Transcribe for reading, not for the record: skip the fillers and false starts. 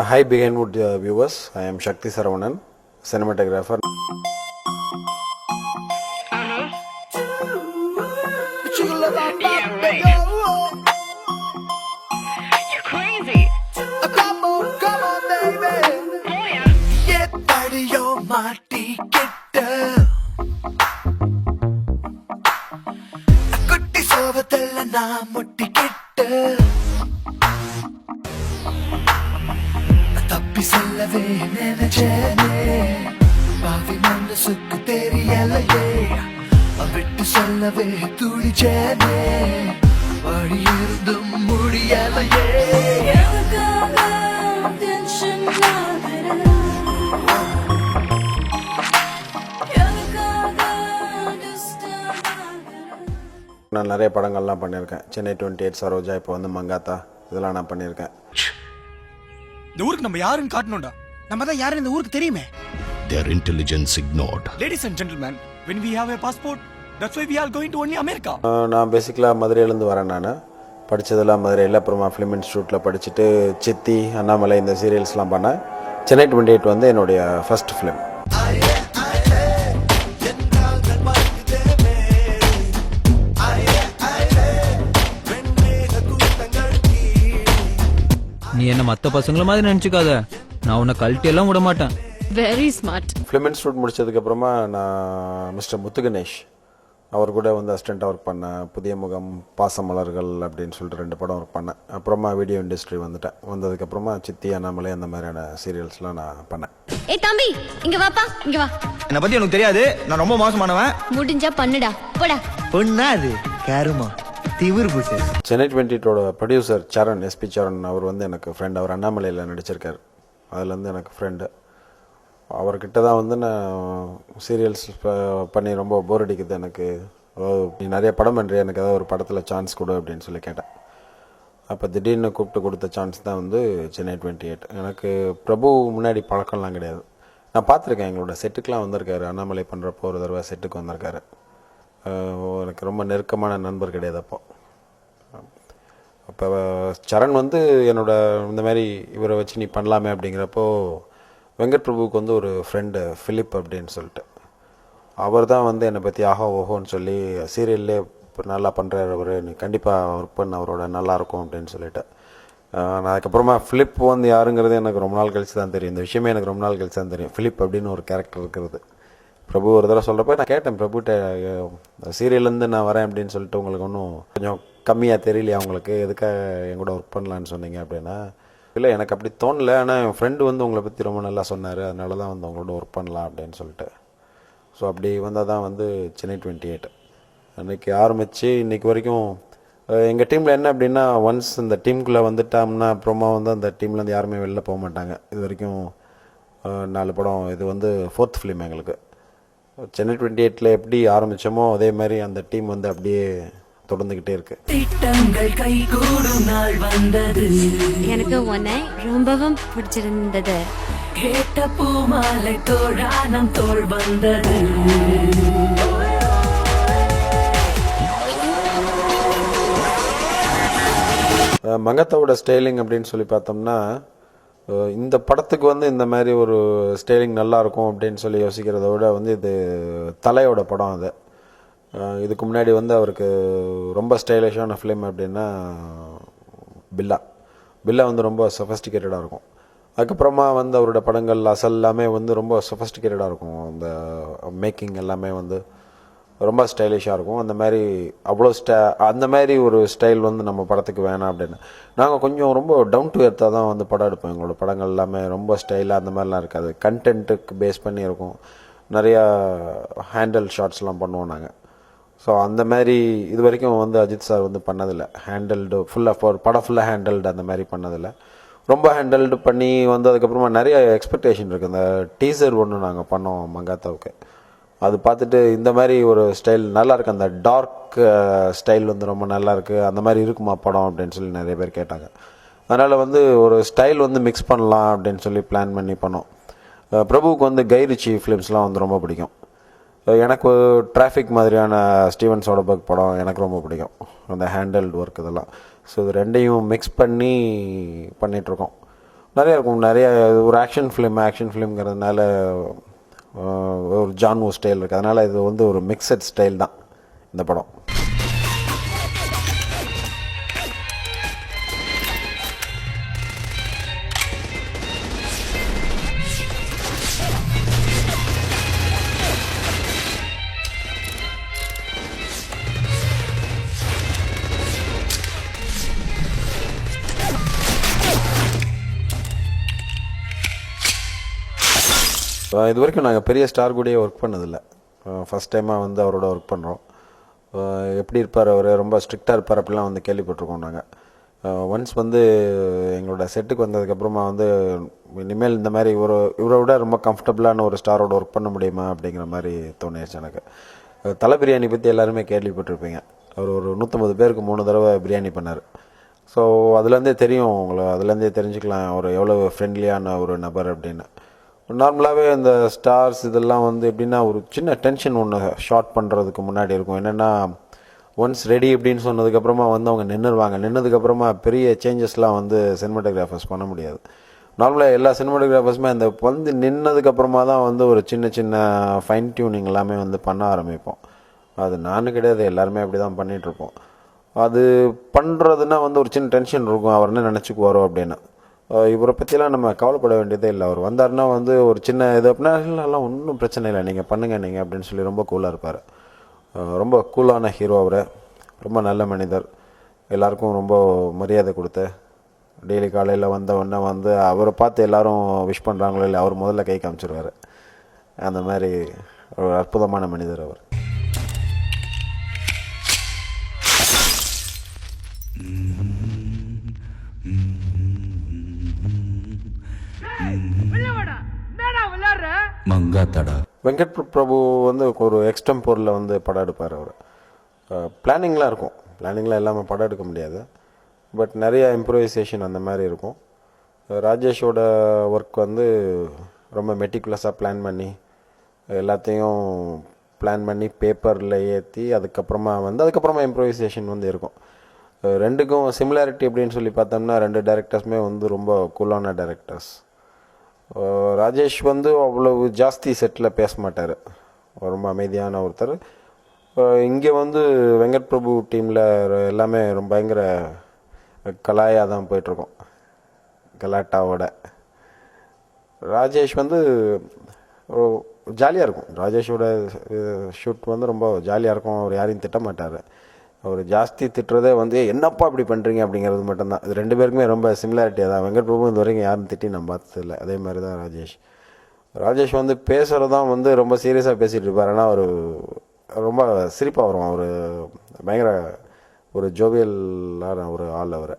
Hi Behind viewers, I am Shakti Saravanan, cinematographer. You're crazy. Come on, baby. Oh yeah. எத்தடியோ மாட்டிக்கிட்ட குட்டி சோகத்துல நான் முட்டிக்கிட்ட தப்பி செல்லவே நினைச்சேனே பாவி மனசுக்கு தெரியலையே விட்டு செல்லவே துடிச்சேனே வழி இருந்தும் முடியலையே நான் நிறைய படங்கள்லாம் பண்ணியிருக்கேன். சென்னை 28, சரோஜா, இப்போ வந்து மங்காத்தா, இதெல்லாம் நான் பண்ணியிருக்கேன். இந்த ஊருக்கு நம்ம யாருன்னு காட்டணும்டா. நம்ம தான் யாருன்னு இந்த ஊருக்கு தெரியுமே. Their intelligence ignored. Ladies and gentlemen, when we have a passport, that's why we are going to only America. நான் பேசிக்கலாக மதுரையிலேருந்து வரேன். நான் படித்ததெல்லாம் மதுரையில், அப்புறமா ஃபிலிம் இன்ஸ்டியூட்டில் படிச்சுட்டு சித்தி, அண்ணாமலை இந்த சீரியல்ஸ்லாம் பண்ணேன். சென்னை 28 வந்து என்னுடைய ஃபர்ஸ்ட் ஃபிலிம். நீ என்ன மத்த பசங்கள மாதிரி நினைச்சுக்காத, நான் உன்னை கழட்டி எல்லாம் விட மாட்டேன். Very smart. ஃபிலிம் இன்ஸ்டியூட் முடிச்சதுக்கப்புறமா நான் மிஸ்டர் முத்துகணேஷ் அவர் கூட வந்து அசிஸ்டண்ட்டாக ஒர்க் பண்ணேன். புதிய முகம், பாசமலர்கள் அப்படின்னு சொல்லிட்டு 2 படம் ஒர்க் பண்ணேன். அப்புறமா வீடியோ இண்டஸ்ட்ரி வந்துட்டேன். வந்ததுக்கப்புறமா சித்தி, அண்ணாமலை அந்த மாதிரியான சீரியல்ஸ்லாம் நான் பண்ணேன். ஏய் தம்பி, இங்க வாப்பா, இங்க வா. என்ன பத்தி எனக்கு தெரியாது, நான் ரொம்ப மோசமானவன். முடிஞ்சா பண்ணுடா, போடா. பொண்ணா அது கருமா திமிர் பூசு. சென்னை 28ஓட ப்ரொடியூசர் சரண், எஸ்பி சரண், அவர் வந்து எனக்கு ஃப்ரெண்ட். அவர் அண்ணாமலையில் நடிச்சிருக்கார். அதுலேருந்து எனக்கு ஃப்ரெண்டு. அவர்கிட்ட தான் வந்து நான் சீரியல்ஸ் பண்ணி ரொம்ப போர் அடிக்குது எனக்கு, நீ நிறைய படம் பண்ணுறிய, எனக்கு ஏதாவது ஒரு படத்தில் சான்ஸ் கொடு அப்படின்னு சொல்லி கேட்டேன். அப்போ திடீர்னு கூப்பிட்டு கொடுத்த சான்ஸ் தான் வந்து சென்னை 28. எனக்கு பிரபு முன்னாடி பழக்கம்லாம் கிடையாது. நான் பார்த்துருக்கேன், எங்களோட செட்டுக்கெலாம் வந்திருக்காரு. அண்ணாமலை பண்ணுறப்போ ஒரு தடவை செட்டுக்கு வந்திருக்காரு. எனக்கு ரொம்ப நெருக்கமான நண்பர் கிடையாது. அப்போ சரண் வந்து என்னோட இந்த மாதிரி இவரை வச்சு நீ பண்ணலாமே அப்படிங்கிறப்போ, வெங்கட் பிரபுவுக்கு வந்து ஒரு ஃப்ரெண்டு ஃபிலிப் அப்படின்னு சொல்லிட்டு, அவர் தான் வந்து என்னை பற்றி ஆஹா ஓஹோன்னு சொல்லி சீரியல்லே நல்லா பண்ணுறாரு அவர், நீ கண்டிப்பாக ஒர்க் பண்ண அவரோட நல்லாயிருக்கும் அப்படின்னு சொல்லிட்டு. நான் அதுக்கப்புறமா ஃபிலிப் வந்து யாருங்கிறது எனக்கு ரொம்ப நாள் கழிச்சு தான் தெரியும். இந்த விஷயமே எனக்கு ரொம்ப நாள் கழிச்சு தான் தெரியும், ஃபிலிப் அப்படின்னு ஒரு கேரக்டர் இருக்கிறது. பிரபு ஒரு தடவை சொல்கிறப்ப நான் கேட்டேன் பிரபுகிட்ட, சீரியல்லேருந்து நான் வரேன் அப்படின்னு சொல்லிட்டு உங்களுக்கு ஒன்றும் கொஞ்சம் கம்மியாக தெரியலையா உங்களுக்கு, எதுக்காக என் கூட ஒர்க் பண்ணலான்னு சொன்னீங்க அப்படின்னா, இல்லை எனக்கு அப்படி தோணலை, ஆனால் என் ஃப்ரெண்டு வந்து உங்களை பற்றி ரொம்ப நல்லா சொன்னார், அதனால தான் வந்து உங்களோட ஒர்க் பண்ணலாம் அப்படின்னு சொல்லிட்டு. ஸோ அப்படி வந்தால் தான் வந்து சென்னை 28 அன்றைக்கி ஆரம்பித்து இன்றைக்கி வரைக்கும். எங்கள் டீமில் என்ன அப்படின்னா, ஒன்ஸ் இந்த டீமுக்குள்ளே வந்துட்டோம்னா அப்புறமா வந்து அந்த டீம்லேருந்து யாருமே வெளில போக மாட்டாங்க. இது வரைக்கும் 4 படம், இது வந்து 4th ஃபிலிம் எங்களுக்கு. சென்னை 28ல் எப்படி ஆரம்பித்தோமோ அதே மாதிரி அந்த டீம் வந்து அப்படியே தொடர்ந்துக்கிட்டே இருக்கு. திட்டங்கள் கைகூடும் நாள் வந்தது, எனக்கு உன்னை ரொம்பவும் பிடிச்சிருந்தது. கேட்ட பூமாலை தோழானம் தோள் வந்தது. மங்கத்தாவோட ஸ்டைலிங் அப்படின்னு சொல்லி பார்த்தோம்னா, இந்த படத்துக்கு வந்து இந்த மாதிரி ஒரு ஸ்டைலிங் நல்லாயிருக்கும் அப்படின்னு சொல்லி யோசிக்கிறத விட வந்து இது தலையோட படம். அது இதுக்கு முன்னாடி வந்து அவருக்கு ரொம்ப ஸ்டைலிஷான ஃபிலிம் அப்படின்னா பில்லா வந்து ரொம்ப சொஃபஸ்டிகேட்டடாக இருக்கும். அதுக்கப்புறமா வந்து அவரோட படங்கள் அசல் எல்லாமே வந்து ரொம்ப சொஃபஸ்டிகேட்டடாக இருக்கும். அந்த மேக்கிங் எல்லாமே வந்து ரொம்ப ஸ்டைலிஷாக இருக்கும். அந்த மாதிரி அந்த மாதிரி ஒரு ஸ்டைல் வந்து நம்ம படத்துக்கு வேணாம் அப்படின்னு நாங்கள் கொஞ்சம் ரொம்ப டவுன் டு எர்த்தாக தான் வந்து படம் எடுப்போம். எங்களோட படங்கள் எல்லாமே ரொம்ப ஸ்டைலாக அந்த மாதிரிலாம் இருக்காது, கண்டென்ட்டுக்கு பேஸ் பண்ணி இருக்கும். நிறையா ஹேண்டில் ஷாட்ஸ்லாம் பண்ணுவோம் நாங்கள். ஸோ அந்த மாதிரி இது வரைக்கும் வந்து அஜித் சார் வந்து பண்ணதில்லை. ஹேண்டில்டு ஃபுல்லாக ஒரு படம் ஃபுல்லாக ஹேண்டில்டு அந்த மாதிரி பண்ணதில்லை. ரொம்ப ஹேண்டில்டு பண்ணி வந்து அதுக்கப்புறமா நிறைய எக்ஸ்பெக்டேஷன் இருக்குது. இந்த டீசர் ஒன்று நாங்கள் பண்ணோம் மங்காத்தாவுக்கு, அது பார்த்துட்டு இந்த மாதிரி ஒரு ஸ்டைல் நல்லாயிருக்கு, அந்த டார்க் ஸ்டைல் வந்து ரொம்ப நல்லாயிருக்கு, அந்த மாதிரி இருக்குமா படம் அப்படின்னு சொல்லி நிறைய பேர் கேட்டாங்க. அதனால் வந்து ஒரு ஸ்டைல் வந்து மிக்ஸ் பண்ணலாம் அப்படின்னு சொல்லி பிளான் பண்ணி பண்ணோம். பிரபுவுக்கு வந்து கை ரிச்சி ஃபிலிம்ஸ்லாம் வந்து ரொம்ப பிடிக்கும். எனக்கு டிராஃபிக் மாதிரியான ஸ்டீவன் சோடர்பர்க் படம் எனக்கு ரொம்ப பிடிக்கும், அந்த ஹேண்டில்டு ஒர்க் இதெல்லாம். ஸோ இது ரெண்டையும் மிக்ஸ் பண்ணி பண்ணிகிட்ருக்கோம். நிறைய இருக்கும். நிறைய ஒரு ஆக்ஷன் ஃபிலிம்ங்கிறதுனால ஒரு ஜான்வோ ஸ்டைல் இருக்குது. அதனால் இது வந்து ஒரு மிக்சட் ஸ்டைல் தான் இந்த படம். இது வரைக்கும் நாங்கள் பெரிய ஸ்டார் கூடயே ஒர்க் பண்ணதில்லை. ஃபஸ்ட் டைமாக வந்து அவரோட ஒர்க் பண்ணுறோம். எப்படி இருப்பார் அவர், ரொம்ப ஸ்ட்ரிக்டாக இருப்பார் அப்படிலாம் வந்து கேள்விப்பட்டிருக்கோம் நாங்கள். ஒன்ஸ் வந்து எங்களோட செட்டுக்கு வந்ததுக்கப்புறமா வந்து இனிமேல் இந்த மாதிரி இவரை விட ரொம்ப கம்ஃபர்டபுளான ஒரு ஸ்டாரோட ஒர்க் பண்ண முடியுமா அப்படிங்கிற மாதிரி தோணிடுச்சு எனக்கு. தலை பிரியாணி பற்றி எல்லாருமே கேள்விப்பட்டிருப்பீங்க. அவர் ஒரு 150 பேருக்கு 3 தடவை பிரியாணி பண்ணார். ஸோ அதுலேருந்தே தெரியும் உங்களை, அதுலேருந்தே தெரிஞ்சுக்கலாம் அவர் எவ்வளோ ஃப்ரெண்ட்லியான ஒரு நபர் அப்படின்னு. நார்மலாகவே இந்த ஸ்டார்ஸ் இதெல்லாம் வந்து எப்படின்னா ஒரு சின்ன டென்ஷன் ஒன்று ஷார்ட் பண்ணுறதுக்கு முன்னாடி இருக்கும். என்னென்னா ஒன்ஸ் ரெடி அப்படின்னு சொன்னதுக்கப்புறமா வந்து அவங்க நின்னதுக்கப்புறமா பெரிய சேஞ்சஸ்லாம் வந்து சினிமாட்டோகிராஃபர்ஸ் பண்ண முடியாது. நார்மலாக எல்லா சினிமாட்டோகிராஃபர்ஸுமே அந்த வந்து நின்னதுக்கப்புறமா தான் வந்து ஒரு சின்ன சின்ன ஃபைன் டியூனிங் எல்லாமே வந்து பண்ண ஆரம்பிப்போம். அது நானும் கிடையாது, எல்லாருமே அப்படி தான் பண்ணிகிட்ருப்போம். அது பண்ணுறதுனா வந்து ஒரு சின்ன டென்ஷன் இருக்கும், அவர் என்ன நினச்சிக்குவாரோ அப்படின்னு. இவரை பற்றிலாம் நம்ம கவலைப்பட வேண்டியதே இல்லை. அவர் வந்தார்னா வந்து ஒரு சின்ன இது அப்படின்னா இல்லைலாம் ஒன்றும் பிரச்சனை இல்லை, நீங்கள் பண்ணுங்கள் நீங்கள் அப்படின்னு சொல்லி ரொம்ப கூலாக இருப்பார். ரொம்ப கூலான ஹீரோ அவர். ரொம்ப நல்ல மனிதர். எல்லாருக்கும் ரொம்ப மரியாதை கொடுத்து டெய்லி காலையில் வந்தவொடனே வந்து அவரை பார்த்து எல்லோரும் விஷ் பண்ணுறாங்களோ இல்லை அவர் முதல்ல கை காமிச்சிருவார். அந்த மாதிரி ஒரு அற்புதமான மனிதர் அவர். வெங்கட் பிரபு வந்து ஒரு எக்ஸ்டெம்போரில் வந்து படம் எடுப்பார் அவர். பிளானிங்லாம் இருக்கும், பிளானிங்லாம் இல்லாமல் படம் எடுக்க முடியாது. பட் நிறைய இம்ப்ரூவைசேஷன் அந்த மாதிரி இருக்கும். ராஜேஷோட ஒர்க் வந்து ரொம்ப மெட்டிகுலஸாக பிளான் பண்ணி எல்லாத்தையும் பிளான் பண்ணி பேப்பரில் ஏற்றி அதுக்கப்புறமா இம்ப்ரூவைசேஷன் வந்து இருக்கும். ரெண்டுக்கும் சிமிலாரிட்டி அப்படின்னு சொல்லி பார்த்தோம்னா 2 டைரக்டர்ஸுமே வந்து ரொம்ப கூலான டைரக்டர்ஸ். ராஜேஷ் வந்து அவ்வளவு ஜாஸ்தி செட்டில் பேச மாட்டார், ரொம்ப அமைதியான ஒருத்தர். இங்கே வந்து வெங்கட் பிரபு டீமில் எல்லாமே ரொம்ப பயங்கர கலாயாக தான் போயிட்டுருக்கோம், கலாட்டாவோட. ராஜேஷ் வந்து ஜாலியாக இருக்கும். ராஜேஷோட ஷூட் வந்து ரொம்ப ஜாலியாக இருக்கும். அவர் யாரையும் திட்ட மாட்டார். அவர் ஜாஸ்தி திட்டுறதே வந்து என்னப்பா இப்படி பண்ணுறீங்க அப்படிங்கிறது மட்டும்தான். இது 2 பேருக்குமே ரொம்ப சிமிலாரிட்டியாக தான். வெங்கட் பிரபு இது வரைக்கும் யாரும் திட்டி நான் பார்த்ததில்லை. அதே மாதிரி தான் ராஜேஷ் வந்து பேசுகிறது தான் வந்து ரொம்ப சீரியஸாக பேசிகிட்டு இருப்பார். ஆனால் அவர் ரொம்ப சிரிப்பாக வரும். அவர் பயங்கர ஒரு ஜோவியலான ஒரு ஆள் அவர்.